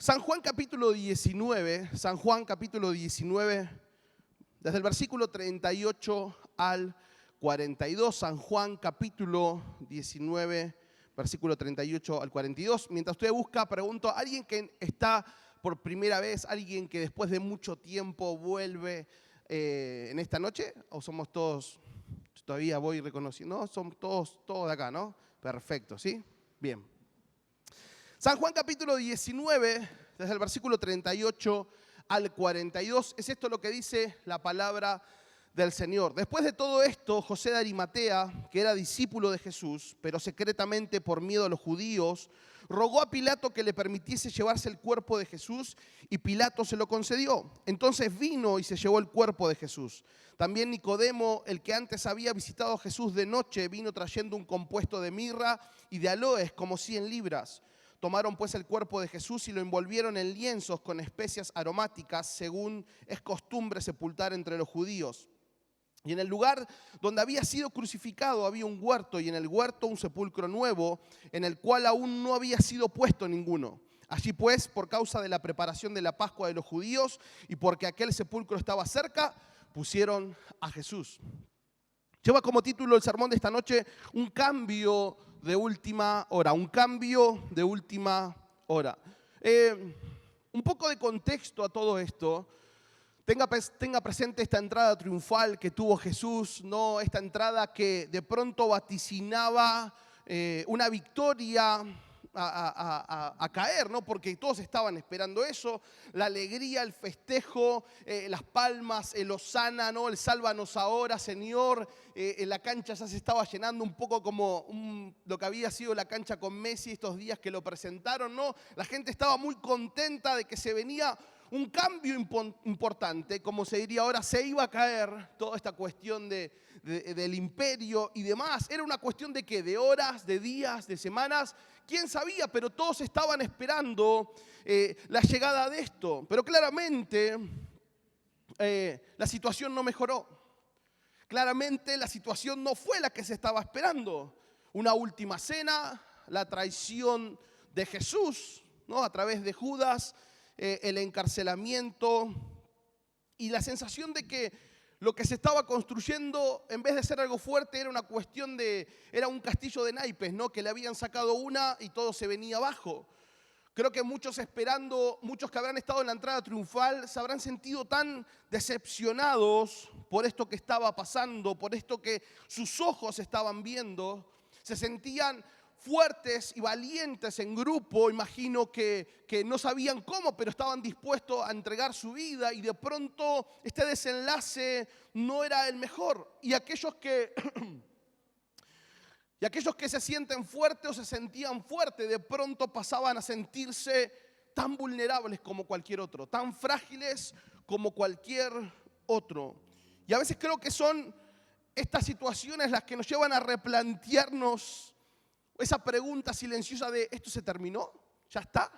San Juan capítulo 19, desde el versículo 38 al 42, San Juan capítulo 19, versículo 38 al 42. Mientras usted busca, pregunto, ¿alguien que está por primera vez, alguien que después de mucho tiempo vuelve en esta noche? ¿O somos todos, todavía voy reconociendo? No, somos todos de acá, ¿no? Perfecto, ¿sí? Bien. San Juan capítulo 19, desde el versículo 38 al 42, es esto lo que dice la palabra del Señor. Después de todo esto, José de Arimatea, que era discípulo de Jesús, pero secretamente por miedo a los judíos, rogó a Pilato que le permitiese llevarse el cuerpo de Jesús y Pilato se lo concedió. Entonces vino y se llevó el cuerpo de Jesús. También Nicodemo, el que antes había visitado a Jesús de noche, vino trayendo un compuesto de mirra y de aloes, como 100 libras. Tomaron pues el cuerpo de Jesús y lo envolvieron en lienzos con especias aromáticas, según es costumbre sepultar entre los judíos. Y en el lugar donde había sido crucificado había un huerto, y en el huerto un sepulcro nuevo, en el cual aún no había sido puesto ninguno. Allí pues, por causa de la preparación de la Pascua de los judíos, y porque aquel sepulcro estaba cerca, pusieron a Jesús. Lleva como título el sermón de esta noche, un cambio de última hora, un cambio de última hora. Un poco de contexto a todo esto. Tenga presente esta entrada triunfal que tuvo Jesús, ¿no? Esta entrada que de pronto vaticinaba una victoria a caer, ¿no? Porque todos estaban esperando eso, la alegría, el festejo, las palmas, el hosana, ¿no? El sálvanos ahora, Señor. La cancha ya se estaba llenando un poco como lo que había sido la cancha con Messi estos días que lo presentaron, ¿no? La gente estaba muy contenta de que se venía un cambio importante, como se diría ahora, se iba a caer toda esta cuestión del imperio y demás. Era una cuestión de ¿qué? De horas, de días, de semanas. ¿Quién sabía? Pero todos estaban esperando la llegada de esto. Pero claramente la situación no mejoró. Claramente la situación no fue la que se estaba esperando. Una última cena, la traición de Jesús, ¿no? A través de Judas, el encarcelamiento y la sensación de que lo que se estaba construyendo, en vez de ser algo fuerte, era una cuestión era un castillo de naipes, ¿no? Que le habían sacado una y todo se venía abajo. Creo que muchos que habrán estado en la entrada triunfal, se habrán sentido tan decepcionados por esto que estaba pasando, por esto que sus ojos estaban viendo. Se sentían fuertes y valientes en grupo, imagino que no sabían cómo, pero estaban dispuestos a entregar su vida, y de pronto este desenlace no era el mejor. Y aquellos que se sienten fuertes o se sentían fuertes, de pronto pasaban a sentirse tan vulnerables como cualquier otro, tan frágiles como cualquier otro. Y a veces creo que son estas situaciones las que nos llevan a replantearnos esa pregunta silenciosa de ¿esto se terminó? ¿Ya está?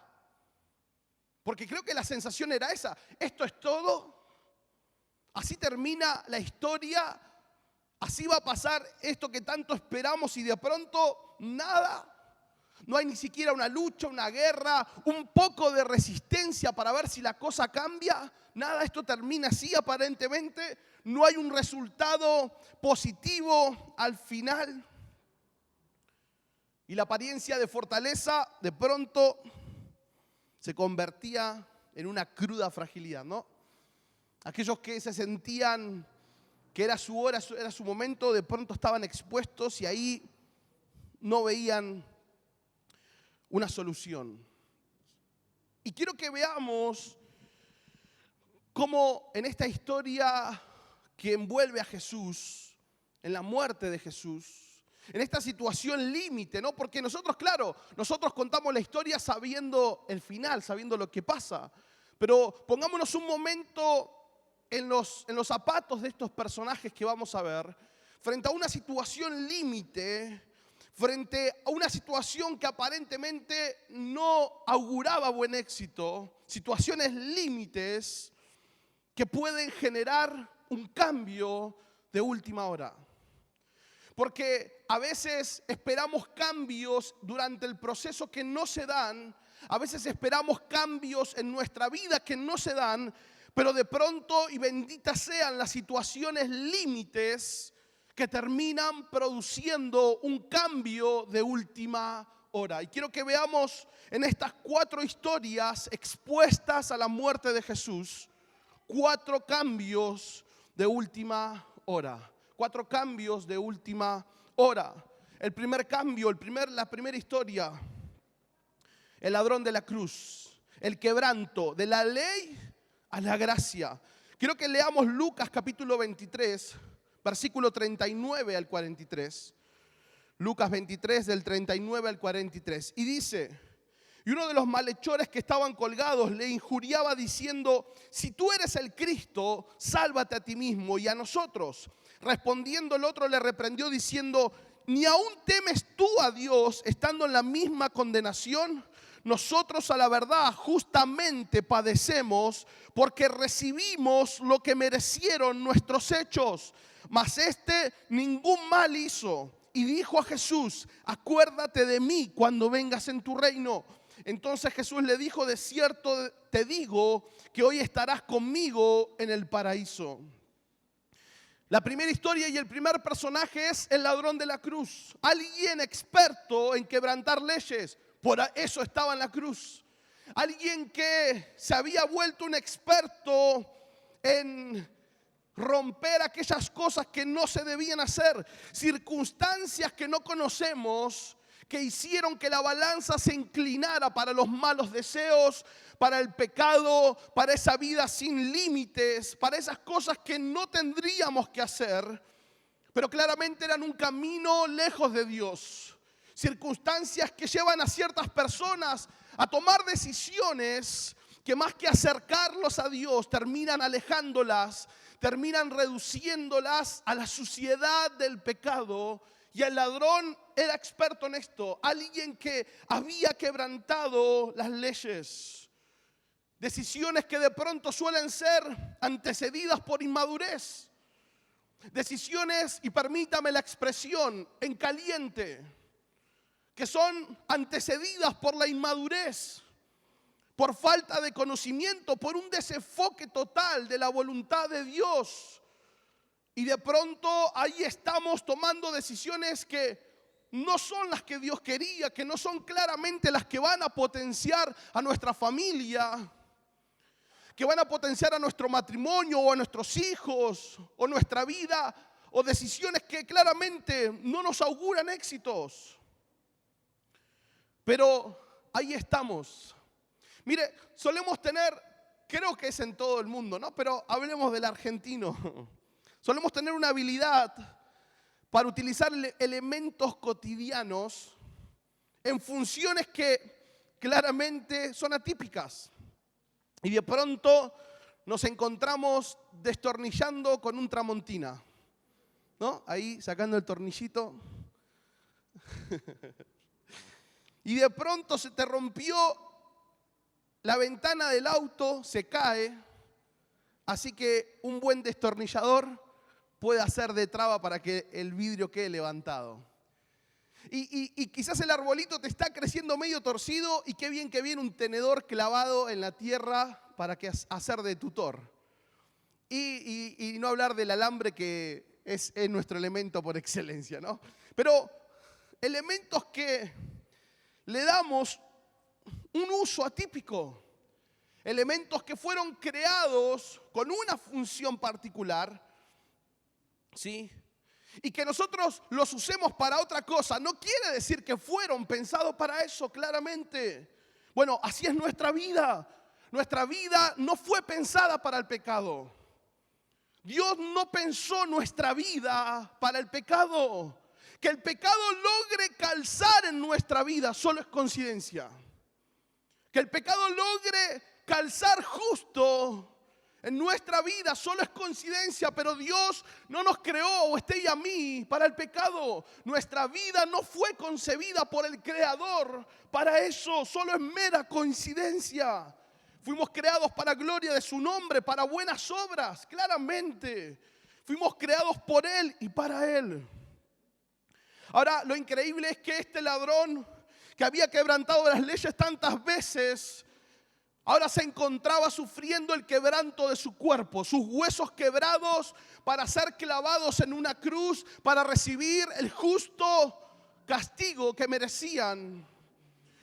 Porque creo que la sensación era esa. ¿Esto es todo? ¿Así termina la historia? ¿Así va a pasar esto que tanto esperamos y de pronto nada? No hay ni siquiera una lucha, una guerra, un poco de resistencia para ver si la cosa cambia. Nada, esto termina así aparentemente. No hay un resultado positivo al final. Y la apariencia de fortaleza de pronto se convertía en una cruda fragilidad, ¿no? Aquellos que se sentían que era su hora, era su momento, de pronto estaban expuestos y ahí no veían una solución. Y quiero que veamos cómo en esta historia que envuelve a Jesús, en la muerte de Jesús, en esta situación límite, ¿no? Porque nosotros contamos la historia sabiendo el final, sabiendo lo que pasa. Pero pongámonos un momento en los zapatos de estos personajes que vamos a ver, frente a una situación límite, frente a una situación que aparentemente no auguraba buen éxito, situaciones límites que pueden generar un cambio de última hora. Porque a veces esperamos cambios durante el proceso que no se dan A veces esperamos cambios en nuestra vida que no se dan, pero de pronto, y benditas sean las situaciones límites que terminan produciendo un cambio de última hora. Y quiero que veamos en estas 4 historias expuestas a la muerte de Jesús, 4 cambios de última hora. 4 cambios de última hora. El primer cambio, la primera historia, el ladrón de la cruz, el quebranto de la ley a la gracia. Quiero que leamos Lucas capítulo 23, versículo 39 al 43. Lucas 23 del 39 al 43. Y dice: y uno de los malhechores que estaban colgados le injuriaba diciendo: si tú eres el Cristo, sálvate a ti mismo y a nosotros. Respondiendo el otro le reprendió diciendo: ¿ni aún temes tú a Dios estando en la misma condenación? Nosotros a la verdad justamente padecemos porque recibimos lo que merecieron nuestros hechos, mas este ningún mal hizo. Y dijo a Jesús: acuérdate de mí cuando vengas en tu reino. Entonces Jesús le dijo: de cierto te digo que hoy estarás conmigo en el paraíso. La primera historia y el primer personaje es el ladrón de la cruz. Alguien experto en quebrantar leyes, por eso estaba en la cruz. Alguien que se había vuelto un experto en romper aquellas cosas que no se debían hacer, circunstancias que no conocemos, que hicieron que la balanza se inclinara para los malos deseos, para el pecado, para esa vida sin límites, para esas cosas que no tendríamos que hacer, pero claramente eran un camino lejos de Dios. Circunstancias que llevan a ciertas personas a tomar decisiones que más que acercarlos a Dios, terminan alejándolas, terminan reduciéndolas a la suciedad del pecado. Y el ladrón era experto en esto, alguien que había quebrantado las leyes. Decisiones que de pronto suelen ser antecedidas por inmadurez. Decisiones, y permítame la expresión, en caliente, que son antecedidas por la inmadurez, por falta de conocimiento, por un desenfoque total de la voluntad de Dios. Y de pronto ahí estamos tomando decisiones que no son las que Dios quería, que no son claramente las que van a potenciar a nuestra familia, que van a potenciar a nuestro matrimonio o a nuestros hijos o nuestra vida, o decisiones que claramente no nos auguran éxitos. Pero ahí estamos. Mire, solemos tener, creo que es en todo el mundo, ¿no? Pero hablemos del argentino. Solemos tener una habilidad para utilizar elementos cotidianos en funciones que claramente son atípicas. Y de pronto nos encontramos destornillando con un Tramontina, ¿no? Ahí sacando el tornillito. Y de pronto se te rompió la ventana del auto, se cae. Así que un buen destornillador puede hacer de traba para que el vidrio quede levantado. Y quizás el arbolito te está creciendo medio torcido y qué bien que viene un tenedor clavado en la tierra para hacer de tutor. Y no hablar del alambre, que es nuestro elemento por excelencia, ¿no? Pero elementos que le damos un uso atípico. Elementos que fueron creados con una función particular, ¿sí? Y que nosotros los usemos para otra cosa, no quiere decir que fueron pensados para eso, claramente. Bueno, así es nuestra vida. Nuestra vida no fue pensada para el pecado. Dios no pensó nuestra vida para el pecado. Que el pecado logre calzar en nuestra vida solo es coincidencia. Que el pecado logre calzar justo en nuestra vida solo es coincidencia, pero Dios no nos creó, o usted y a mí, para el pecado. Nuestra vida no fue concebida por el Creador para eso, solo es mera coincidencia. Fuimos creados para gloria de su nombre, para buenas obras, claramente. Fuimos creados por Él y para Él. Ahora, lo increíble es que este ladrón que había quebrantado las leyes tantas veces, ahora se encontraba sufriendo el quebranto de su cuerpo, sus huesos quebrados para ser clavados en una cruz, para recibir el justo castigo que merecían.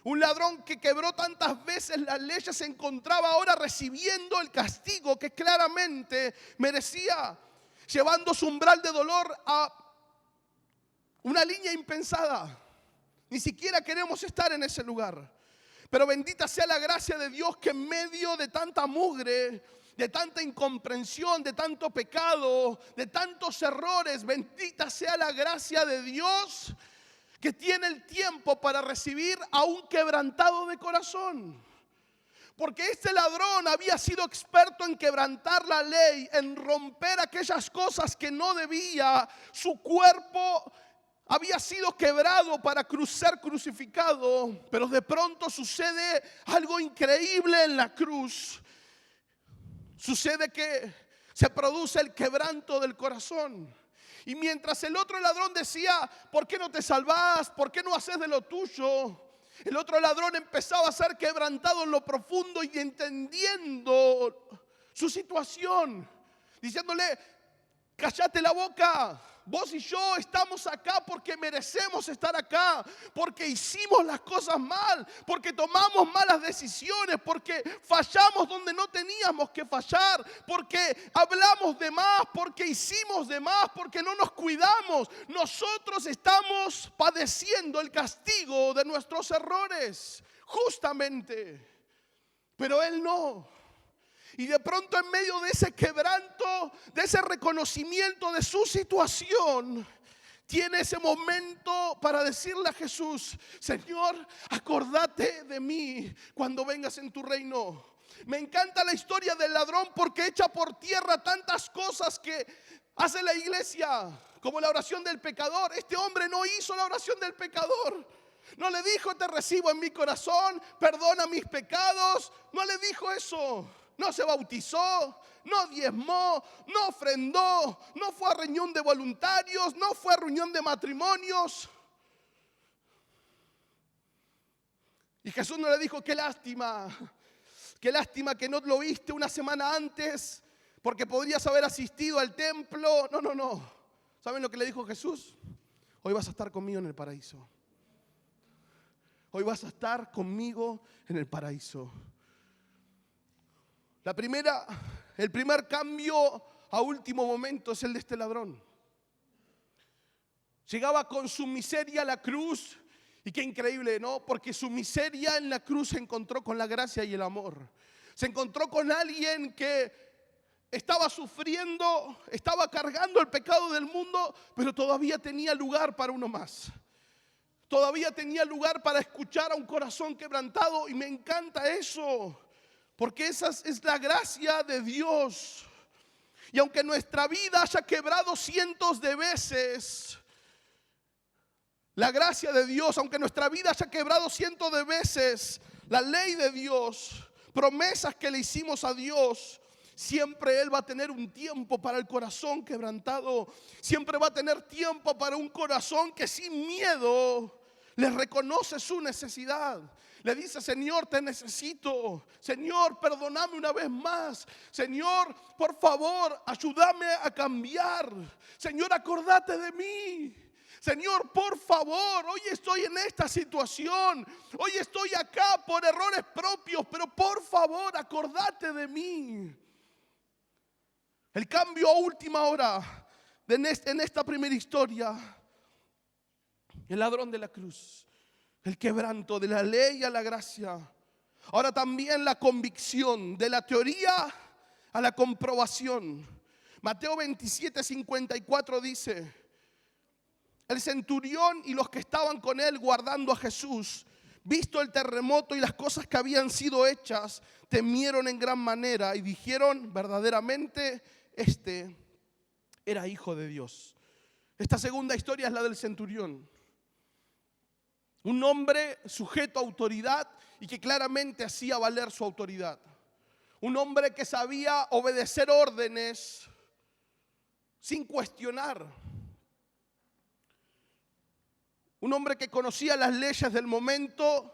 Un ladrón que quebró tantas veces las leyes se encontraba ahora recibiendo el castigo que claramente merecía, llevando su umbral de dolor a una línea impensada. Ni siquiera queremos estar en ese lugar. Pero bendita sea la gracia de Dios que en medio de tanta mugre, de tanta incomprensión, de tanto pecado, de tantos errores, bendita sea la gracia de Dios que tiene el tiempo para recibir a un quebrantado de corazón. Porque este ladrón había sido experto en quebrantar la ley, en romper aquellas cosas que no debía. Su cuerpo había sido quebrado para ser crucificado, pero de pronto sucede algo increíble en la cruz. Sucede que se produce el quebranto del corazón. Y mientras el otro ladrón decía, ¿por qué no te salvás? ¿Por qué no haces de lo tuyo? El otro ladrón empezaba a ser quebrantado en lo profundo y entendiendo su situación, diciéndole, cállate la boca. Vos y yo estamos acá porque merecemos estar acá, porque hicimos las cosas mal, porque tomamos malas decisiones, porque fallamos donde no teníamos que fallar, porque hablamos de más, porque hicimos de más, porque no nos cuidamos. Nosotros estamos padeciendo el castigo de nuestros errores, justamente, pero él no. Y de pronto en medio de ese quebranto, de ese reconocimiento de su situación, tiene ese momento para decirle a Jesús, Señor, acordate de mí cuando vengas en tu reino. Me encanta la historia del ladrón porque echa por tierra tantas cosas que hace la iglesia, como la oración del pecador. Este hombre no hizo la oración del pecador. No le dijo, te recibo en mi corazón, perdona mis pecados. No le dijo eso. No se bautizó, no diezmó, no ofrendó, no fue a reunión de voluntarios, no fue a reunión de matrimonios. Y Jesús no le dijo, qué lástima que no lo viste una semana antes, porque podrías haber asistido al templo. No. ¿Saben lo que le dijo Jesús? Hoy vas a estar conmigo en el paraíso. Hoy vas a estar conmigo en el paraíso. El primer cambio a último momento es el de este ladrón. Llegaba con su miseria a la cruz y qué increíble, ¿no? Porque su miseria en la cruz se encontró con la gracia y el amor. Se encontró con alguien que estaba sufriendo, estaba cargando el pecado del mundo, pero todavía tenía lugar para uno más. Todavía tenía lugar para escuchar a un corazón quebrantado y me encanta eso. Porque esa es la gracia de Dios. Y aunque nuestra vida haya quebrado cientos de veces, la gracia de Dios, aunque nuestra vida haya quebrado cientos de veces, la ley de Dios, promesas que le hicimos a Dios, siempre Él va a tener un tiempo para el corazón quebrantado. Siempre va a tener tiempo para un corazón que sin miedo le reconoce su necesidad. Le dice, Señor, te necesito. Señor, perdóname una vez más. Señor, por favor, ayúdame a cambiar. Señor, acordate de mí. Señor, por favor, hoy estoy en esta situación. Hoy estoy acá por errores propios, pero por favor, acordate de mí. El cambio a última hora en esta primera historia. El ladrón de la cruz. El quebranto de la ley a la gracia. Ahora también la convicción de la teoría a la comprobación. Mateo 27:54 dice: el centurión y los que estaban con él guardando a Jesús, visto el terremoto y las cosas que habían sido hechas, temieron en gran manera y dijeron, verdaderamente este era hijo de Dios. Esta segunda historia es la del centurión. Un hombre sujeto a autoridad y que claramente hacía valer su autoridad. Un hombre que sabía obedecer órdenes sin cuestionar. Un hombre que conocía las leyes del momento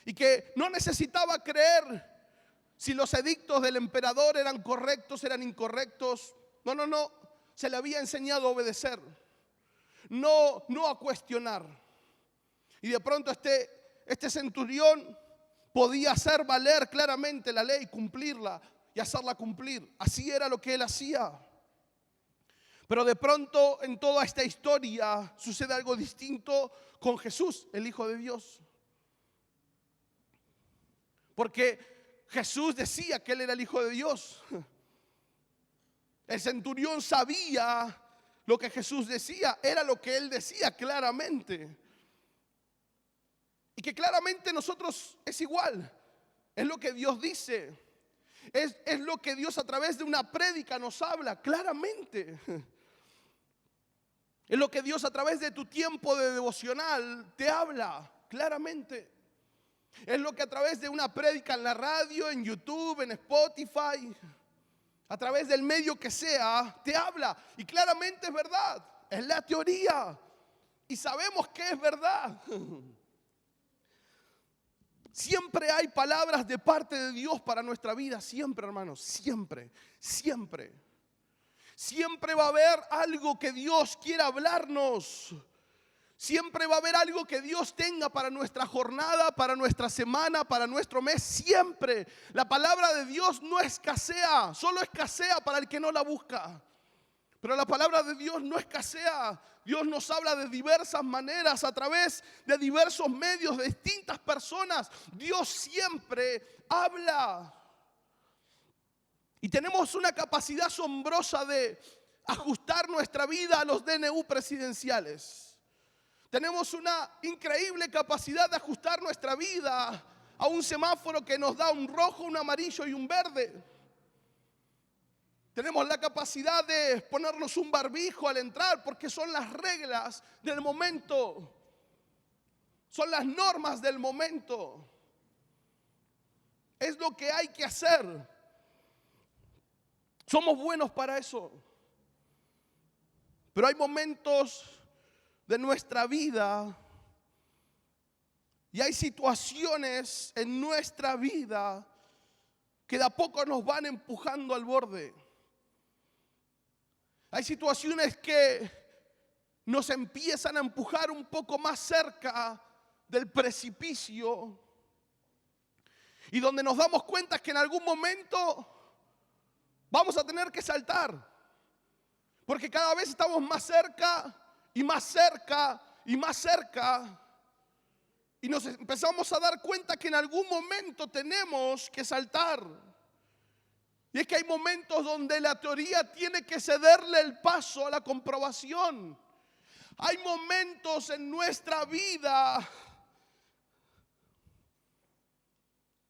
y que no necesitaba creer si los edictos del emperador eran correctos, eran incorrectos. No. Se le había enseñado a obedecer, no a cuestionar. Y de pronto este centurión podía hacer valer claramente la ley, cumplirla y hacerla cumplir. Así era lo que él hacía. Pero de pronto en toda esta historia sucede algo distinto con Jesús, el Hijo de Dios. Porque Jesús decía que él era el Hijo de Dios. El centurión sabía lo que Jesús decía, era lo que él decía claramente. Y que claramente nosotros es igual, es lo que Dios dice, es lo que Dios a través de una prédica nos habla claramente. Es lo que Dios a través de tu tiempo de devocional te habla claramente. Es lo que a través de una prédica en la radio, en YouTube, en Spotify, a través del medio que sea, te habla. Y claramente es verdad, es la teoría. Y sabemos que es verdad. Siempre hay palabras de parte de Dios para nuestra vida, siempre, hermanos, siempre. Siempre va a haber algo que Dios quiera hablarnos. Siempre va a haber algo que Dios tenga para nuestra jornada, para nuestra semana, para nuestro mes. Siempre. La palabra de Dios no escasea, solo escasea para el que no la busca. Pero la palabra de Dios no escasea. Dios nos habla de diversas maneras, a través de diversos medios, de distintas personas. Dios siempre habla. Y tenemos una capacidad asombrosa de ajustar nuestra vida a los DNU presidenciales. Tenemos una increíble capacidad de ajustar nuestra vida a un semáforo que nos da un rojo, un amarillo y un verde. Tenemos la capacidad de ponernos un barbijo al entrar porque son las reglas del momento. Son las normas del momento. Es lo que hay que hacer. Somos buenos para eso. Pero hay momentos de nuestra vida y hay situaciones en nuestra vida que de a poco nos van empujando al borde. Hay situaciones que nos empiezan a empujar un poco más cerca del precipicio y donde nos damos cuenta que en algún momento vamos a tener que saltar, porque cada vez estamos más cerca y más cerca y más cerca, y nos empezamos a dar cuenta que en algún momento tenemos que saltar. Y es que hay momentos donde la teoría tiene que cederle el paso a la comprobación. Hay momentos en nuestra vida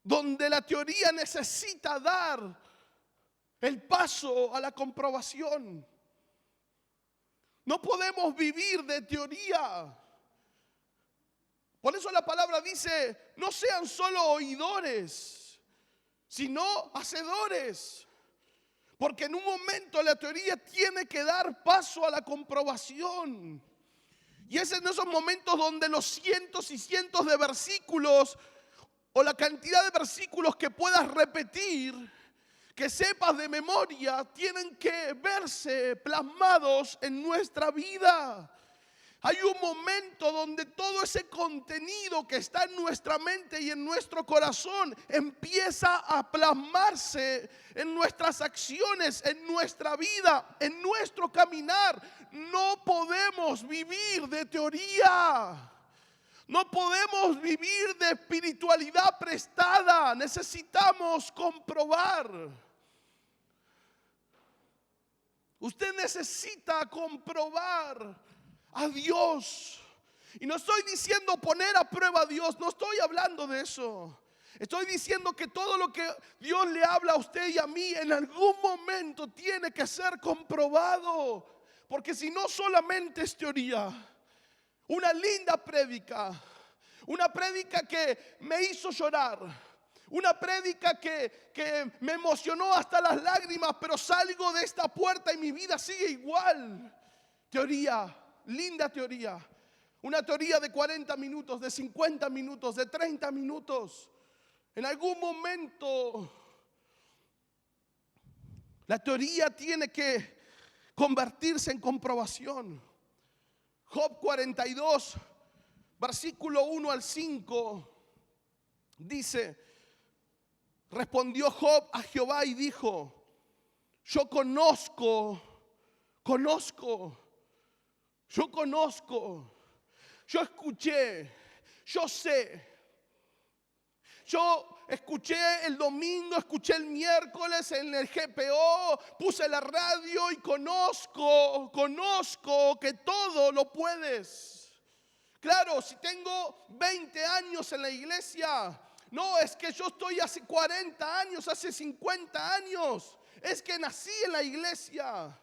donde la teoría necesita dar el paso a la comprobación. No podemos vivir de teoría. Por eso la palabra dice, no sean solo oidores, sino hacedores. Porque en un momento la teoría tiene que dar paso a la comprobación. Y es en esos momentos donde los cientos y cientos de versículos o la cantidad de versículos que puedas repetir, que sepas de memoria, tienen que verse plasmados en nuestra vida. Hay un momento donde todo ese contenido que está en nuestra mente y en nuestro corazón empieza a plasmarse en nuestras acciones, en nuestra vida, en nuestro caminar. No podemos vivir de teoría. No podemos vivir de espiritualidad prestada. Necesitamos comprobar. Usted necesita comprobar a Dios. Y no estoy diciendo poner a prueba a Dios, no estoy hablando de eso. Estoy diciendo que todo lo que Dios le habla a usted y a mí en algún momento tiene que ser comprobado. Porque si no, solamente es teoría. Una linda prédica, una prédica que me hizo llorar, una prédica que me emocionó hasta las lágrimas, pero salgo de esta puerta y mi vida sigue igual. Teoría. Linda teoría. Una teoría de 40 minutos, de 50 minutos, de 30 minutos. En algún momento la teoría tiene que convertirse en comprobación. Job 42, versículo 1 al 5, dice: respondió Job a Jehová y dijo: yo conozco, yo escuché, yo sé. Yo escuché el domingo, escuché el miércoles en el GPO, puse la radio y conozco que todo lo puedes. Claro, si tengo 20 años en la iglesia, no es que yo estoy hace 40 años, hace 50 años. Es que nací en la iglesia.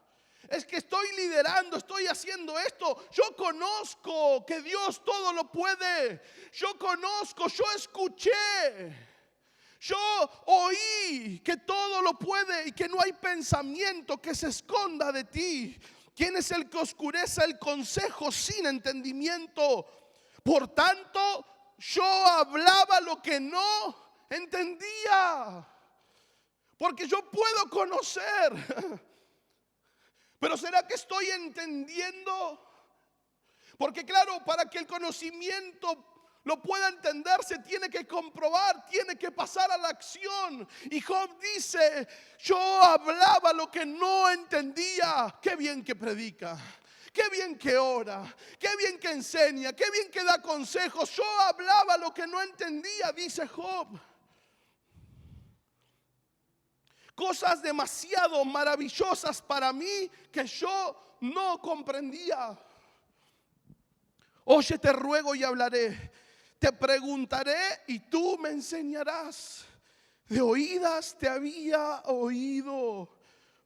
Es que estoy liderando, estoy haciendo esto. Yo conozco que Dios todo lo puede. Yo conozco, yo escuché. Yo oí que todo lo puede y que no hay pensamiento que se esconda de ti. ¿Quién es el que oscurece el consejo sin entendimiento? Por tanto, yo hablaba lo que no entendía. Porque yo puedo conocer. Pero ¿será que estoy entendiendo? Porque claro, para que el conocimiento lo pueda entender, se tiene que comprobar, tiene que pasar a la acción. Y Job dice: yo hablaba lo que no entendía. Qué bien que predica, qué bien que ora, qué bien que enseña, qué bien que da consejos. Yo hablaba lo que no entendía, dice Job. Cosas demasiado maravillosas para mí que yo no comprendía. Oye, te ruego y hablaré. Te preguntaré y tú me enseñarás. De oídas te había oído,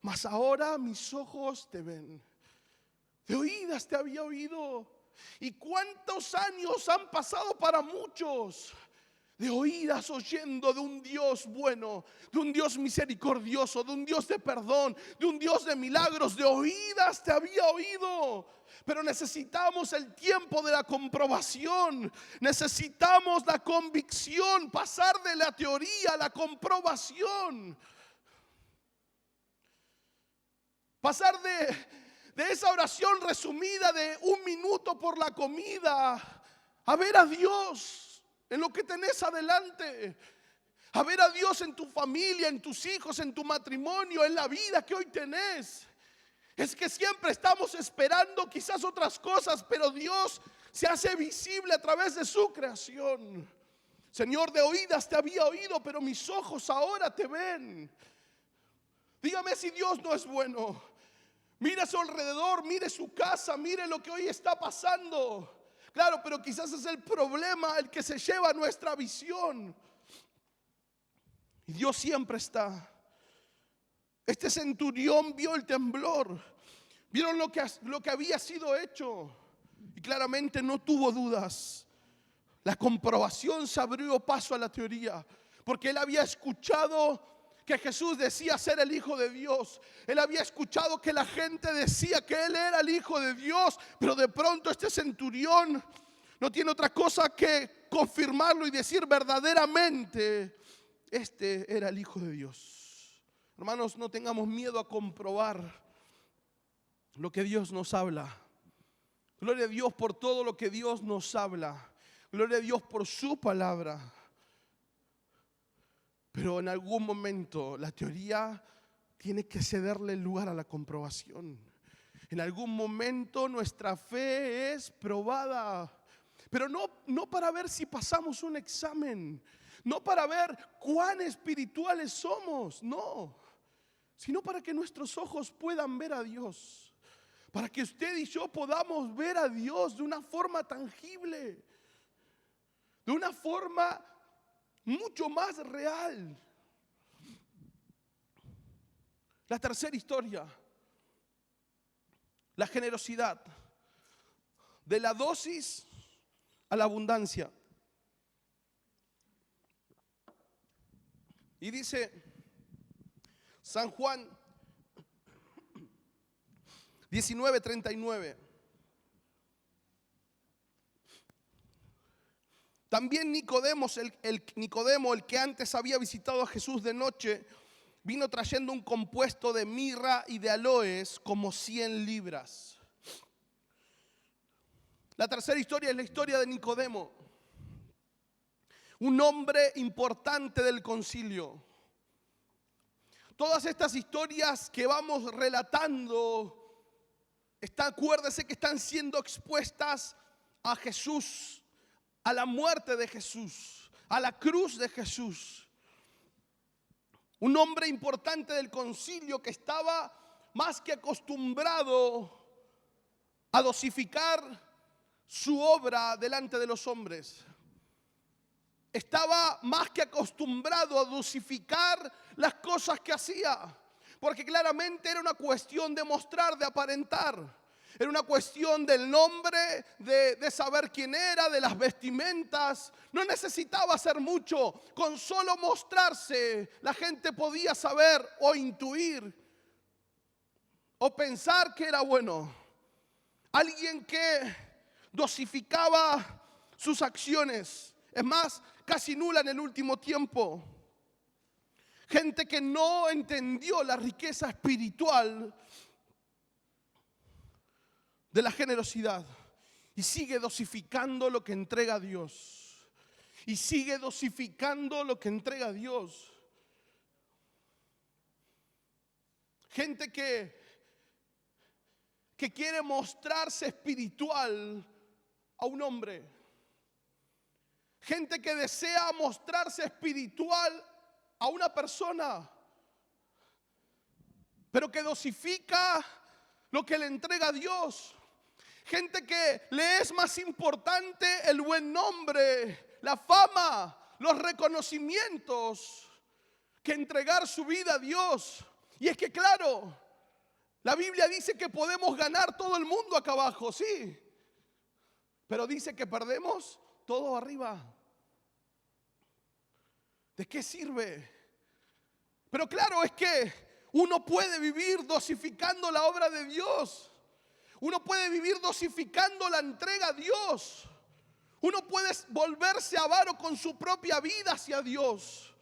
mas ahora mis ojos te ven. De oídas te había oído. ¿Y cuántos años han pasado para muchos? De oídas oyendo de un Dios bueno, de un Dios misericordioso, de un Dios de perdón, de un Dios de milagros. De oídas te había oído. Pero necesitamos el tiempo de la comprobación. Necesitamos la convicción, pasar de la teoría a la comprobación. Pasar de esa oración resumida de 1 minuto por la comida a ver a Dios en lo que tenés adelante, a ver a Dios en tu familia, en tus hijos, en tu matrimonio, en la vida que hoy tenés. Es que siempre estamos esperando quizás otras cosas, pero Dios se hace visible a través de su creación. Señor, de oídas te había oído, pero mis ojos ahora te ven. Dígame si Dios no es bueno. Mire a su alrededor, mire su casa, mire lo que hoy está pasando. Claro, pero quizás es el problema el que se lleva nuestra visión. Y Dios siempre está. Este centurión vio el temblor. Vieron lo que había sido hecho. Y claramente no tuvo dudas. La comprobación se abrió paso a la teoría. Porque él había escuchado que Jesús decía ser el Hijo de Dios. Él había escuchado que la gente decía que Él era el Hijo de Dios. Pero de pronto este centurión no tiene otra cosa que confirmarlo y decir verdaderamente: este era el Hijo de Dios. Hermanos, no tengamos miedo a comprobar lo que Dios nos habla. Gloria a Dios por todo lo que Dios nos habla. Gloria a Dios por su palabra. Pero en algún momento la teoría tiene que cederle lugar a la comprobación. En algún momento nuestra fe es probada. Pero no para ver si pasamos un examen. No para ver cuán espirituales somos. No. Sino para que nuestros ojos puedan ver a Dios. Para que usted y yo podamos ver a Dios de una forma tangible. De una forma mucho más real. La tercera historia, la generosidad, de la dosis a la abundancia. Y dice San Juan 19:39. También Nicodemo, el que antes había visitado a Jesús de noche, vino trayendo un compuesto de mirra y de aloes como 100 libras. La tercera historia es la historia de Nicodemo, un hombre importante del concilio. Todas estas historias que vamos relatando, acuérdese que están siendo expuestas a Jesús, a la muerte de Jesús, a la cruz de Jesús. Un hombre importante del concilio que estaba más que acostumbrado a dosificar su obra delante de los hombres. Estaba más que acostumbrado a dosificar las cosas que hacía, porque claramente era una cuestión de mostrar, de aparentar. Era una cuestión del nombre, de saber quién era, de las vestimentas. No necesitaba hacer mucho. Con solo mostrarse, la gente podía saber o intuir o pensar que era bueno. Alguien que dosificaba sus acciones. Es más, casi nula en el último tiempo. Gente que no entendió la riqueza espiritual de la generosidad y sigue dosificando lo que entrega a Dios. Y sigue dosificando lo que entrega a Dios. Gente que quiere mostrarse espiritual a un hombre. Gente que desea mostrarse espiritual a una persona, pero que dosifica lo que le entrega a Dios. Gente que le es más importante el buen nombre, la fama, los reconocimientos, que entregar su vida a Dios. Y es que claro, la Biblia dice que podemos ganar todo el mundo acá abajo, sí, pero dice que perdemos todo arriba. ¿De qué sirve? Pero claro, es que uno puede vivir dosificando la obra de Dios. Uno puede vivir dosificando la entrega a Dios. Uno puede volverse avaro con su propia vida hacia Dios.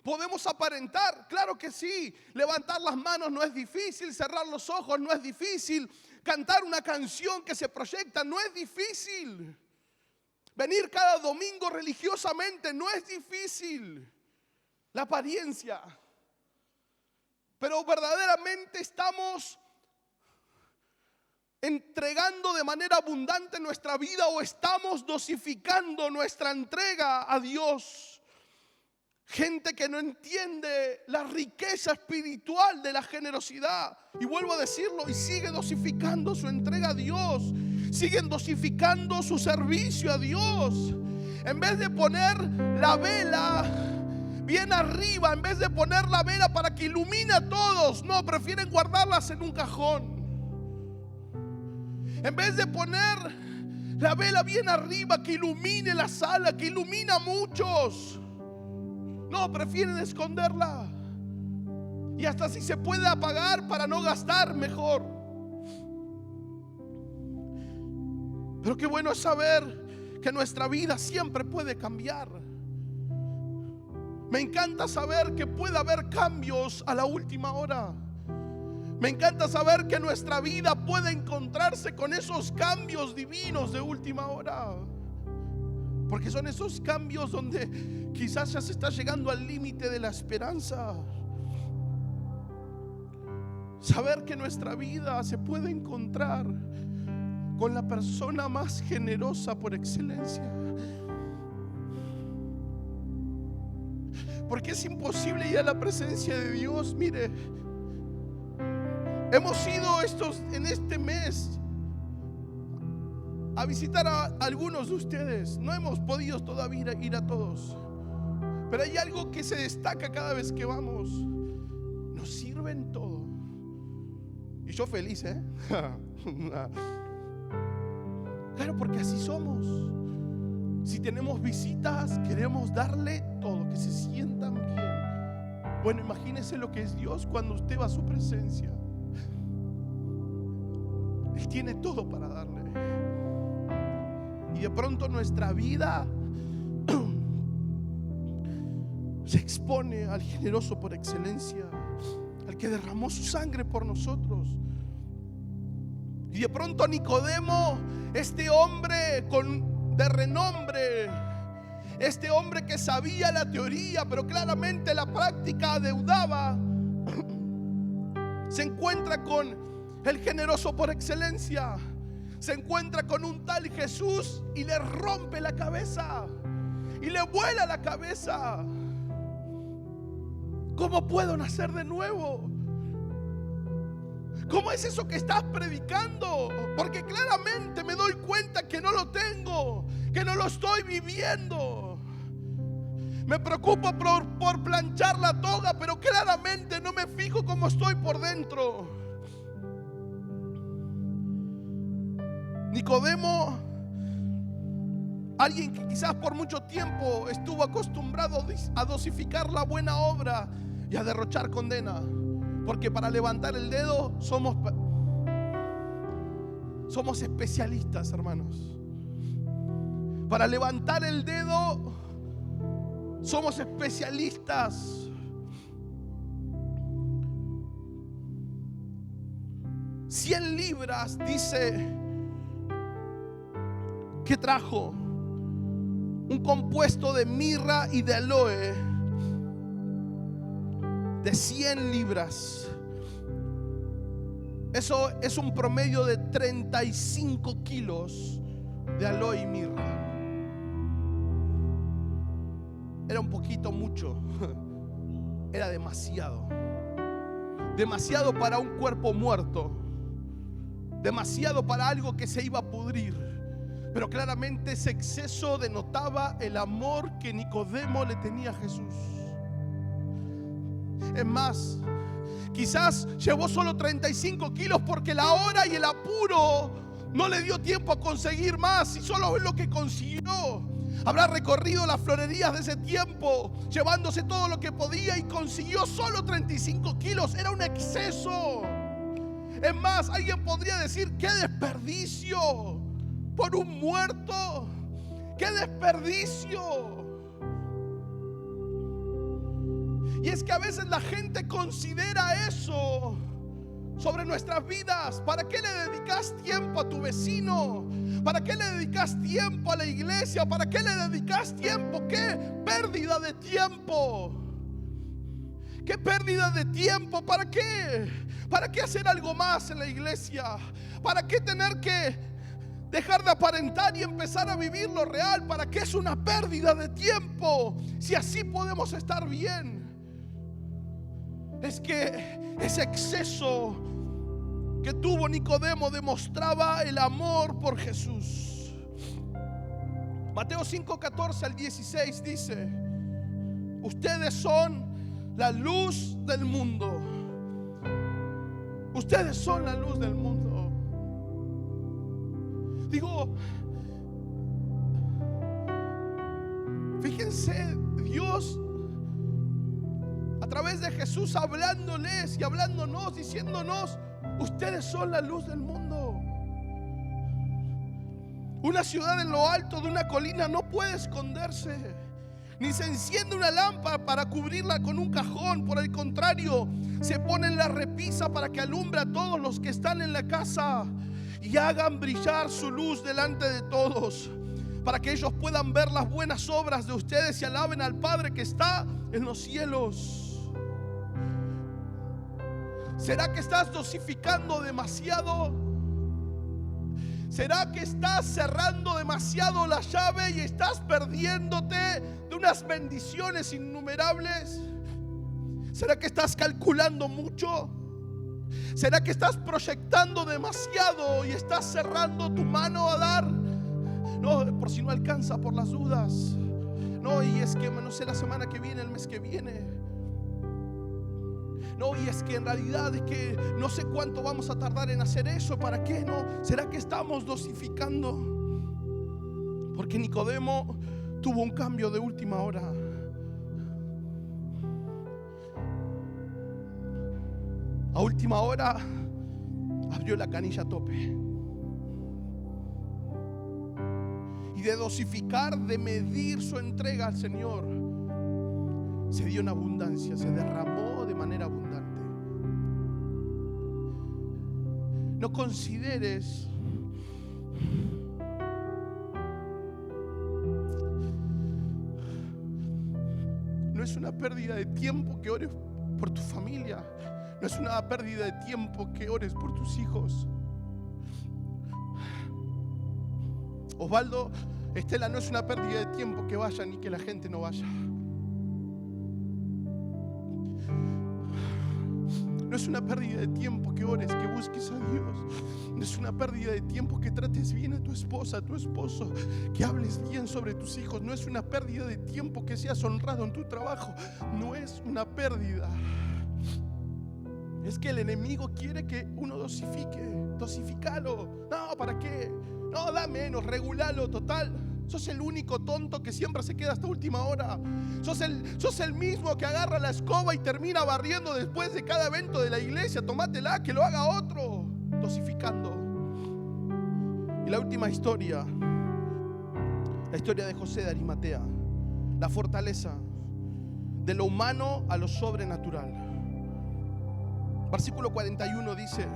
¿Podemos aparentar? Claro que sí. Levantar las manos no es difícil, cerrar los ojos no es difícil, cantar una canción que se proyecta no es difícil. Venir cada domingo religiosamente no es difícil. La apariencia. Pero verdaderamente estamos entregando de manera abundante nuestra vida o estamos dosificando nuestra entrega a Dios. Gente que no entiende la riqueza espiritual de la generosidad. Y vuelvo a decirlo, y sigue dosificando su entrega a Dios. Siguen dosificando su servicio a Dios. En vez de poner la vela bien arriba, en vez de poner la vela para que ilumine a todos, no, prefieren guardarlas en un cajón. En vez de poner la vela bien arriba que ilumine la sala, que ilumina a muchos, no, prefieren esconderla. Y hasta si se puede apagar para no gastar, mejor. Pero qué bueno es saber que nuestra vida siempre puede cambiar. Me encanta saber que puede haber cambios a la última hora. Me encanta saber que nuestra vida puede encontrarse con esos cambios divinos de última hora. Porque son esos cambios donde quizás ya se está llegando al límite de la esperanza. Saber que nuestra vida se puede encontrar con la persona más generosa por excelencia. Porque es imposible ir a la presencia de Dios. Mire, hemos ido en este mes a visitar a algunos de ustedes. No hemos podido todavía ir a todos, pero hay algo que se destaca cada vez que vamos. Nos sirven todo. Y yo feliz, Claro, porque así somos. Si tenemos visitas, queremos darle todo, que se sientan bien. Bueno, imagínese lo que es Dios cuando usted va a su presencia. Él tiene todo para darle. Y de pronto nuestra vida se expone al generoso por excelencia, al que derramó su sangre por nosotros. Y de pronto Nicodemo, este hombre de renombre, este hombre que sabía la teoría, pero claramente la práctica adeudaba, se encuentra con el generoso por excelencia, se encuentra con un tal Jesús y le rompe la cabeza y le vuela la cabeza. ¿Cómo puedo nacer de nuevo? ¿Cómo es eso que estás predicando? Porque claramente me doy cuenta que no lo tengo, que no lo estoy viviendo. Me preocupo por planchar la toga, pero claramente no me fijo cómo estoy por dentro. Nicodemo, alguien que quizás por mucho tiempo estuvo acostumbrado a dosificar la buena obra y a derrochar condena. Porque para levantar el dedo somos especialistas, hermanos. Para levantar el dedo somos especialistas. $100 libras, dice que trajo un compuesto de mirra y de aloe de 100 libras. Eso es un promedio de 35 kilos de aloe y mirra. Era un poquito mucho, era demasiado. Demasiado para un cuerpo muerto, demasiado para algo que se iba a pudrir. Pero claramente ese exceso denotaba el amor que Nicodemo le tenía a Jesús. Es más, quizás llevó solo 35 kilos porque la hora y el apuro no le dio tiempo a conseguir más, y solo es lo que consiguió. Habrá recorrido las florerías de ese tiempo llevándose todo lo que podía y consiguió solo 35 kilos. Era un exceso. Es más, alguien podría decir: ¡qué desperdicio! Por un muerto, ¡qué desperdicio! Y es que a veces la gente considera eso sobre nuestras vidas. ¿Para qué le dedicas tiempo a tu vecino? ¿Para qué le dedicas tiempo a la iglesia? ¿Para qué le dedicas tiempo? ¡Qué pérdida de tiempo! ¡Qué pérdida de tiempo! ¿Para qué? ¿Para qué hacer algo más en la iglesia? ¿Para qué tener que dejar de aparentar y empezar a vivir lo real? ¿Para qué es una pérdida de tiempo si así podemos estar bien? Es que ese exceso que tuvo Nicodemo demostraba el amor por Jesús. Mateo 5:14 al 16 dice: ustedes son la luz del mundo. Ustedes son la luz del mundo. Digo, fíjense, Dios a través de Jesús hablándoles y hablándonos, diciéndonos: ustedes son la luz del mundo. Una ciudad en lo alto de una colina no puede esconderse, ni se enciende una lámpara para cubrirla con un cajón. Por el contrario, se pone en la repisa para que alumbre a todos los que están en la casa y hagan brillar su luz delante de todos, para que ellos puedan ver las buenas obras de ustedes y alaben al Padre que está en los cielos. ¿Será que estás dosificando demasiado? ¿Será que estás cerrando demasiado la llave y estás perdiéndote de unas bendiciones innumerables? ¿Será que estás calculando mucho? ¿Será que estás proyectando demasiado y estás cerrando tu mano a dar? No, por si no alcanza, por las dudas. No, y es que no sé la semana que viene, el mes que viene. No, y es que en realidad es que no sé cuánto vamos a tardar en hacer eso. ¿Para qué? No, ¿será que estamos dosificando? Porque Nicodemo tuvo un cambio de última hora. A última hora abrió la canilla a tope. Y de dosificar, de medir su entrega al Señor, se dio en abundancia, se derramó de manera abundante. No consideres no es una pérdida de tiempo que ores por tu familia. No es una pérdida de tiempo que ores por tus hijos. Osvaldo, Estela, no es una pérdida de tiempo que vayan y que la gente no vaya. No es una pérdida de tiempo que ores, que busques a Dios. No es una pérdida de tiempo que trates bien a tu esposa, a tu esposo, que hables bien sobre tus hijos. No es una pérdida de tiempo que seas honrado en tu trabajo. No es una pérdida. Es que el enemigo quiere que uno dosifique. Dosifícalo. No, ¿para qué? No, da menos, regulalo, total. Sos el único tonto que siempre se queda hasta última hora. Sos el mismo que agarra la escoba y termina barriendo después de cada evento de la iglesia. Tomátela, que lo haga otro. Dosificando. Y la última historia, la historia de José de Arimatea. La fortaleza de lo humano a lo sobrenatural. Versículo 41 dice: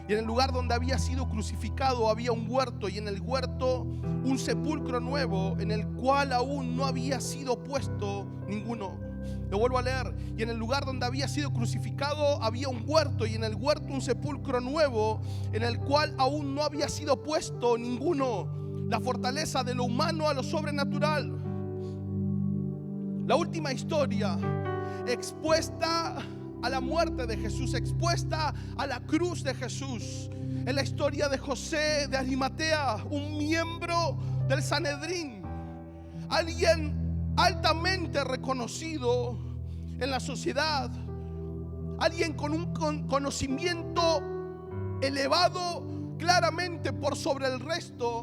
y en el lugar donde había sido crucificado había un huerto, y en el huerto un sepulcro nuevo, en el cual aún no había sido puesto ninguno. Lo vuelvo a leer. Y en el lugar donde había sido crucificado había un huerto, y en el huerto un sepulcro nuevo, en el cual aún no había sido puesto ninguno. La fortaleza de lo humano a lo sobrenatural. La última historia expuesta a la muerte de Jesús, expuesta a la cruz de Jesús, en la historia de José de Arimatea, un miembro del Sanedrín, alguien altamente reconocido en la sociedad, alguien con un conocimiento elevado claramente por sobre el resto,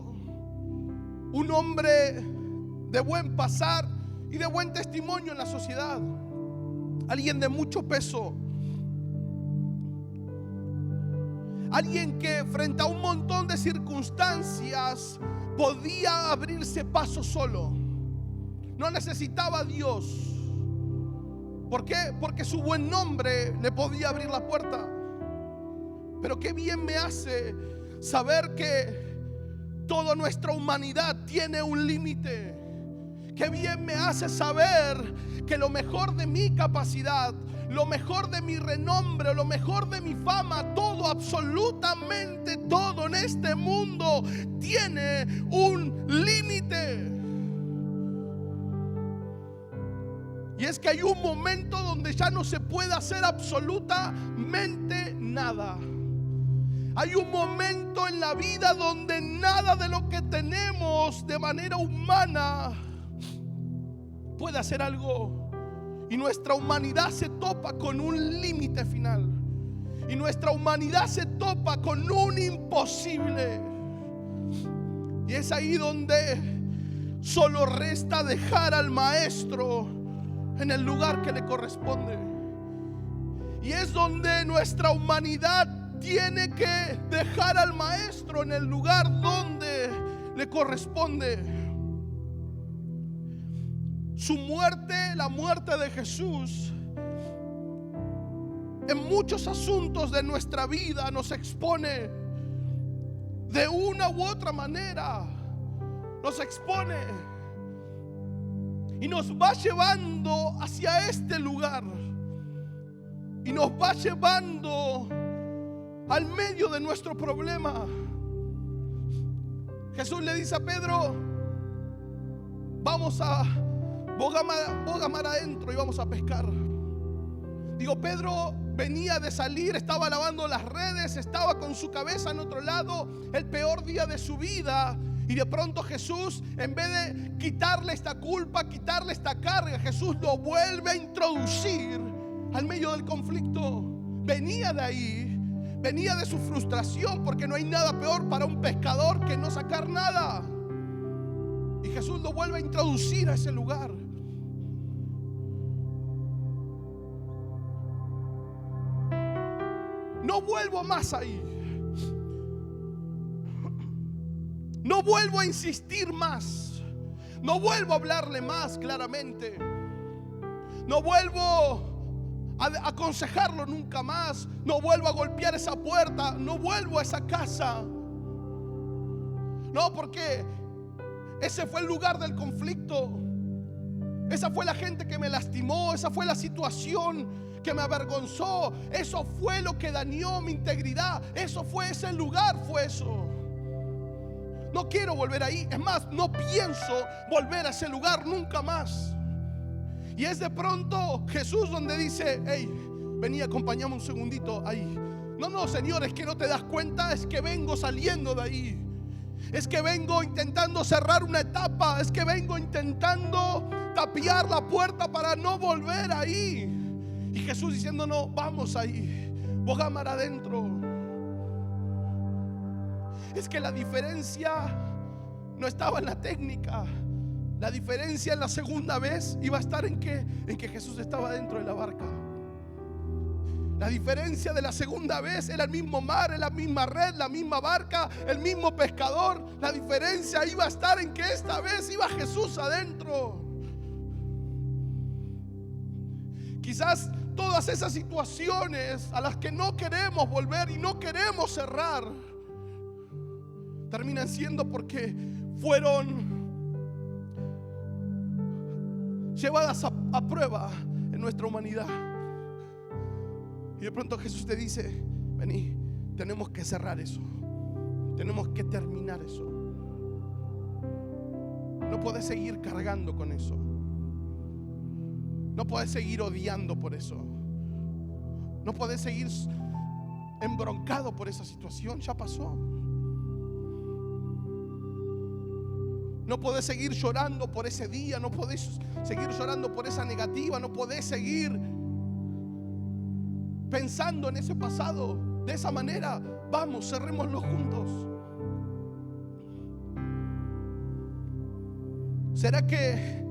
un hombre de buen pasar y de buen testimonio en la sociedad. Alguien de mucho peso. Alguien que frente a un montón de circunstancias podía abrirse paso solo. No necesitaba a Dios. ¿Por qué? Porque su buen nombre le podía abrir la puerta. Pero qué bien me hace saber que toda nuestra humanidad tiene un límite. Qué bien me hace saber que lo mejor de mi capacidad, lo mejor de mi renombre, lo mejor de mi fama, todo, absolutamente todo en este mundo tiene un límite. Y es que hay un momento donde ya no se puede hacer absolutamente nada. Hay un momento en la vida donde nada de lo que tenemos de manera humana puede hacer algo, y nuestra humanidad se topa con un límite final, y nuestra humanidad se topa con un imposible, y es ahí donde solo resta dejar al maestro en el lugar que le corresponde, y es donde nuestra humanidad tiene que dejar al maestro en el lugar donde le corresponde. Su muerte, la muerte de Jesús, en muchos asuntos de nuestra vida nos expone de una u otra manera. Nos expone y nos va llevando hacia este lugar, y nos va llevando al medio de nuestro problema. Jesús le dice a Pedro: vamos a boga mar adentro y vamos a pescar. Digo, Pedro venía de salir, estaba lavando las redes, estaba con su cabeza en otro lado, el peor día de su vida. Y de pronto Jesús, en vez de quitarle esta culpa, quitarle esta carga, Jesús lo vuelve a introducir al medio del conflicto. Venía de ahí, venía de su frustración, porque no hay nada peor para un pescador que no sacar nada. Y Jesús lo vuelve a introducir a ese lugar. No vuelvo más ahí. No vuelvo a insistir más. No vuelvo a hablarle más claramente. No vuelvo a aconsejarlo nunca más. No vuelvo a golpear esa puerta. No vuelvo a esa casa. No, porque ese fue el lugar del conflicto. Esa fue la gente que me lastimó. Esa fue la situación que me avergonzó. Eso fue lo que dañó mi integridad. Eso fue ese lugar, fue eso. No quiero volver ahí. Es más, no pienso volver a ese lugar nunca más. Y es de pronto Jesús donde dice: hey, vení, acompáñame un segundito ahí. No, Señor, es que no te das cuenta. Es que vengo saliendo de ahí. Es que vengo intentando cerrar una etapa. Es que vengo intentando tapiar la puerta para no volver ahí. Y Jesús diciendo: no, vamos ahí. Vos amar adentro. Es que la diferencia no estaba en la técnica. La diferencia en la segunda vez iba a estar en que Jesús estaba dentro de la barca. La diferencia de la segunda vez era el mismo mar, la misma red, la misma barca, el mismo pescador. La diferencia iba a estar en que esta vez iba Jesús adentro. Quizás todas esas situaciones a las que no queremos volver y no queremos cerrar terminan siendo porque fueron llevadas a prueba en nuestra humanidad. Y de pronto Jesús te dice: vení, tenemos que cerrar eso. Tenemos que terminar eso. No puedes seguir cargando con eso. No puedes seguir odiando por eso. No puedes seguir embroncado por esa situación. Ya pasó. No podés seguir llorando por ese día. No podés seguir llorando por esa negativa. No podés seguir pensando en ese pasado de esa manera. Vamos, cerrémoslo juntos. ¿Será que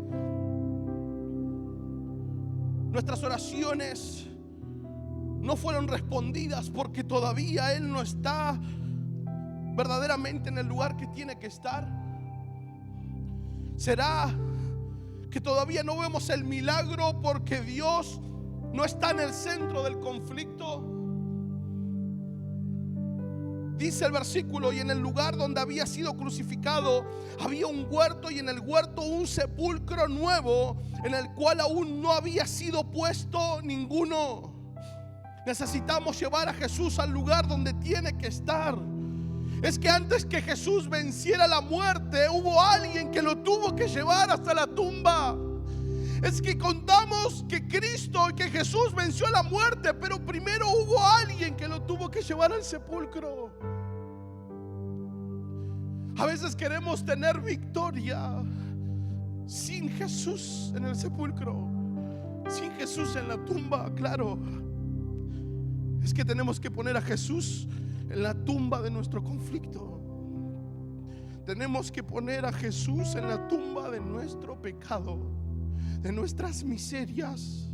nuestras oraciones no fueron respondidas porque todavía Él no está verdaderamente en el lugar que tiene que estar? ¿Será que todavía no vemos el milagro porque Dios no está en el centro del conflicto? Dice el versículo: y en el lugar donde había sido crucificado había un huerto, y en el huerto un sepulcro nuevo, en el cual aún no había sido puesto ninguno. Necesitamos llevar a Jesús al lugar donde tiene que estar. Es que antes que Jesús venciera la muerte, hubo alguien que lo tuvo que llevar hasta la tumba. Es que contamos que Cristo y que Jesús venció la muerte, pero primero hubo alguien que lo tuvo que llevar al sepulcro. A veces queremos tener victoria sin Jesús en el sepulcro, sin Jesús en la tumba. Claro, es que tenemos que poner a Jesús en la tumba de nuestro conflicto. Tenemos que poner a Jesús en la tumba de nuestro pecado, de nuestras miserias.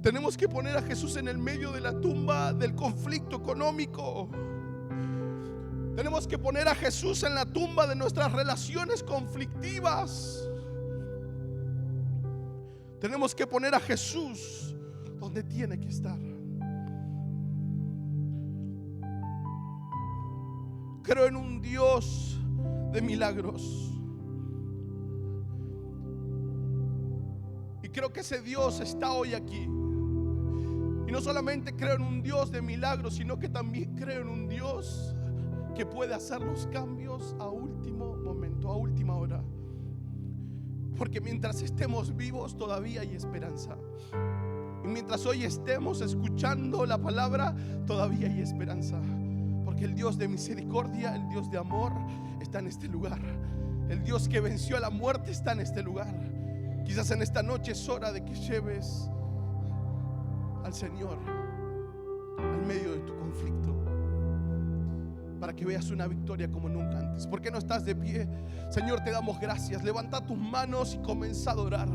Tenemos que poner a Jesús en el medio de la tumba del conflicto económico. Tenemos que poner a Jesús en la tumba de nuestras relaciones conflictivas. Tenemos que poner a Jesús donde tiene que estar. Creo en un Dios de milagros. Y creo que ese Dios está hoy aquí. Y no solamente creo en un Dios de milagros, sino que también creo en un Dios que puede hacer los cambios a último momento, a última hora. Porque mientras estemos vivos todavía hay esperanza. Y mientras hoy estemos escuchando la palabra, todavía hay esperanza. Porque el Dios de misericordia, el Dios de amor está en este lugar. El Dios que venció a la muerte está en este lugar. Quizás en esta noche es hora de que lleves al Señor al medio de tu conflicto, para que veas una victoria como nunca antes. ¿Por qué no estás de pie? Señor, te damos gracias. Levanta tus manos y comienza a adorar.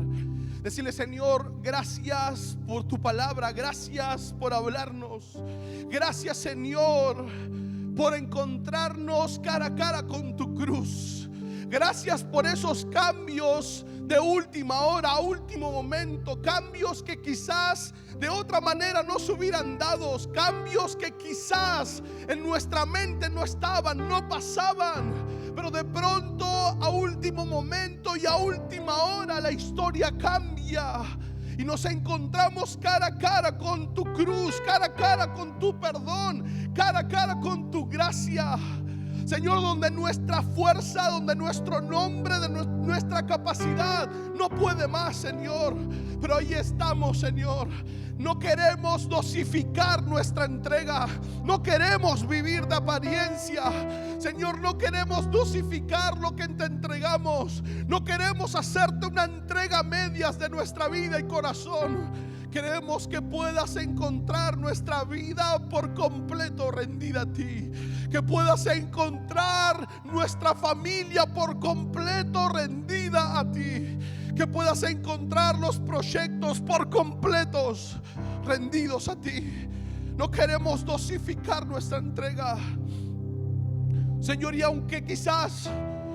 Decirle: Señor, gracias por tu palabra. Gracias por hablarnos. Gracias, Señor, por encontrarnos cara a cara con tu cruz. Gracias por esos cambios de última hora, a último momento, cambios que quizás de otra manera no se hubieran dado, cambios que quizás en nuestra mente no estaban, no pasaban, pero de pronto a último momento y a última hora la historia cambia y nos encontramos cara a cara con tu cruz, cara a cara con tu perdón, cara a cara con tu gracia, Señor, donde nuestra fuerza, donde nuestro nombre, de nuestra capacidad no puede más, Señor. Pero ahí estamos, Señor. No queremos dosificar nuestra entrega. No queremos vivir de apariencia. Señor, no queremos dosificar lo que te entregamos. No queremos hacerte una entrega a medias de nuestra vida y corazón. Queremos que puedas encontrar nuestra vida por completo rendida a ti. Que puedas encontrar nuestra familia por completo rendida a ti. Que puedas encontrar los proyectos por completos rendidos a ti. No queremos dosificar nuestra entrega, Señor, y aunque quizás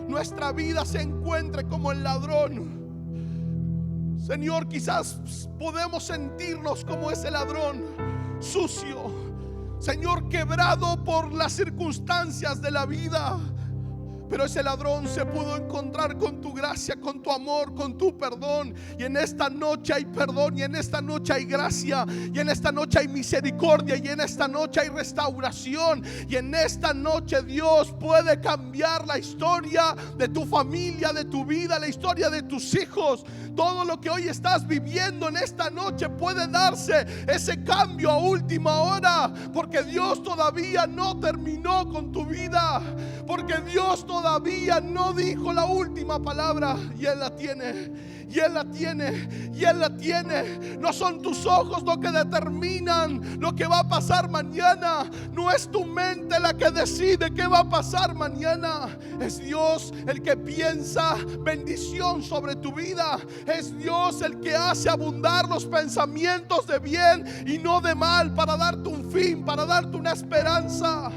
nuestra vida se encuentre como el ladrón, Señor, quizás podemos sentirnos como ese ladrón sucio, Señor, quebrado por las circunstancias de la vida. Pero ese ladrón se pudo encontrar con tu gracia, con tu amor, con tu perdón. Y en esta noche hay perdón, y en esta noche hay gracia, y en esta noche hay misericordia, y en esta noche hay restauración. Y en esta noche Dios puede cambiar la historia de tu familia, de tu vida, la historia de tus hijos. Todo lo que hoy estás viviendo en esta noche puede darse ese cambio a última hora, porque Dios todavía no terminó con tu vida, porque Dios todavía no dijo la última palabra, y Él la tiene, y Él la tiene, y Él la tiene. No son tus ojos lo que determinan lo que va a pasar mañana. No es tu mente la que decide qué va a pasar mañana. Es Dios el que piensa bendición sobre tu vida. Es Dios el que hace abundar los pensamientos de bien y no de mal, para darte un fin, para darte una esperanza.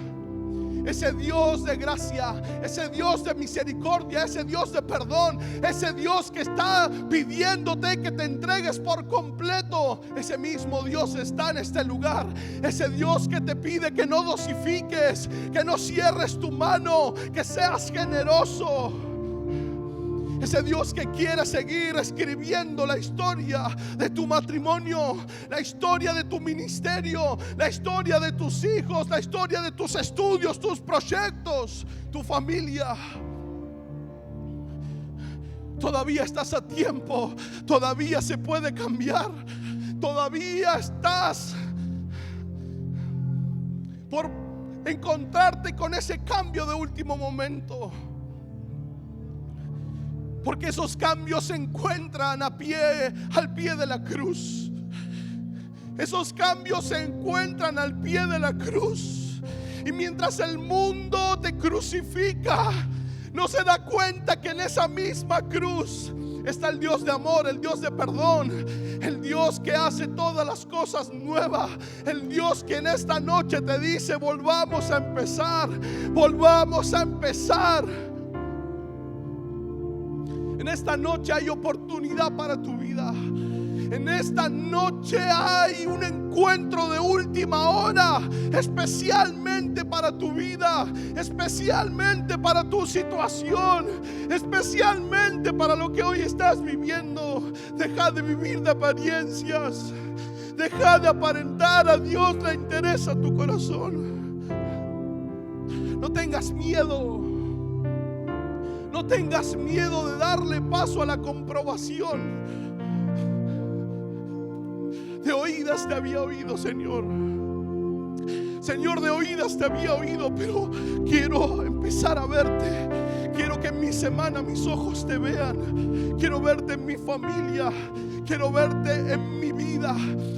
Ese Dios de gracia, ese Dios de misericordia, ese Dios de perdón, ese Dios que está pidiéndote que te entregues por completo, ese mismo Dios está en este lugar. Ese Dios que te pide que no dosifiques, que no cierres tu mano, que seas generoso. Ese Dios que quiere seguir escribiendo la historia de tu matrimonio, la historia de tu ministerio, la historia de tus hijos, la historia de tus estudios, tus proyectos, tu familia. Todavía estás a tiempo, todavía se puede cambiar, todavía estás por encontrarte con ese cambio de último momento. Porque esos cambios se encuentran al pie de la cruz. Esos cambios se encuentran al pie de la cruz. Y mientras el mundo te crucifica, no se da cuenta que en esa misma cruz está el Dios de amor, el Dios de perdón, el Dios que hace todas las cosas nuevas, el Dios que en esta noche te dice: volvamos a empezar, volvamos a empezar. En esta noche hay oportunidad para tu vida. En esta noche hay un encuentro de última hora, especialmente para tu vida, especialmente para tu situación, especialmente para lo que hoy estás viviendo. Deja de vivir de apariencias. Deja de aparentar. A Dios le interesa tu corazón. No tengas miedo. No tengas miedo de darle paso a la comprobación. De oídas te había oído, Señor. Señor, de oídas te había oído, pero quiero empezar a verte. Quiero que en mi semana mis ojos te vean. Quiero verte en mi familia. Quiero verte en mi vida.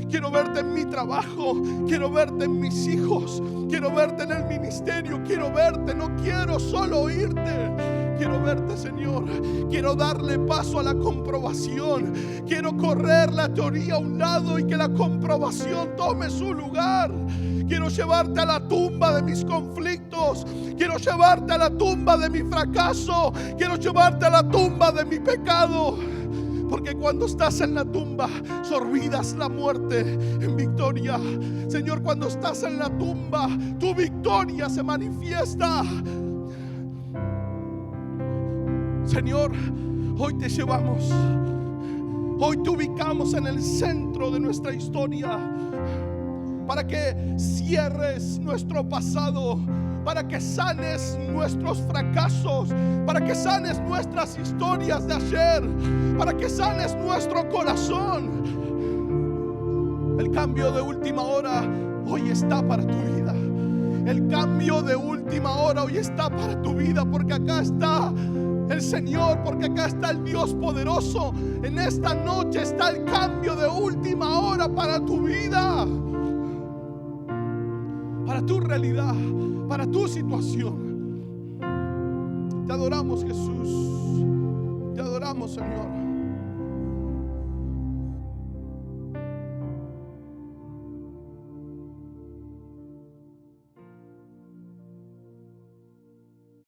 Quiero verte en mi trabajo. Quiero verte en mis hijos. Quiero verte en el ministerio. Quiero verte, no quiero solo oírte. Quiero verte, Señor. Quiero darle paso a la comprobación. Quiero correr la teoría a un lado y que la comprobación tome su lugar. Quiero llevarte a la tumba de mis conflictos. Quiero llevarte a la tumba de mi fracaso. Quiero llevarte a la tumba de mi pecado. porque cuando estás en la tumba, sorbidas la muerte en victoria. Señor, cuando estás en la tumba, tu victoria se manifiesta. Señor, hoy te llevamos, hoy te ubicamos en el centro de nuestra historia, para que cierres nuestro pasado, para que sanes nuestros fracasos, para que sanes nuestras historias de ayer, para que sanes nuestro corazón. El cambio de última hora hoy está para tu vida. El cambio de última hora hoy está para tu vida, porque acá está el Señor, porque acá está el Dios poderoso. En esta noche está el cambio de última hora para tu vida, para tu realidad, para tu situación. Te adoramos, Jesús. Te adoramos, Señor.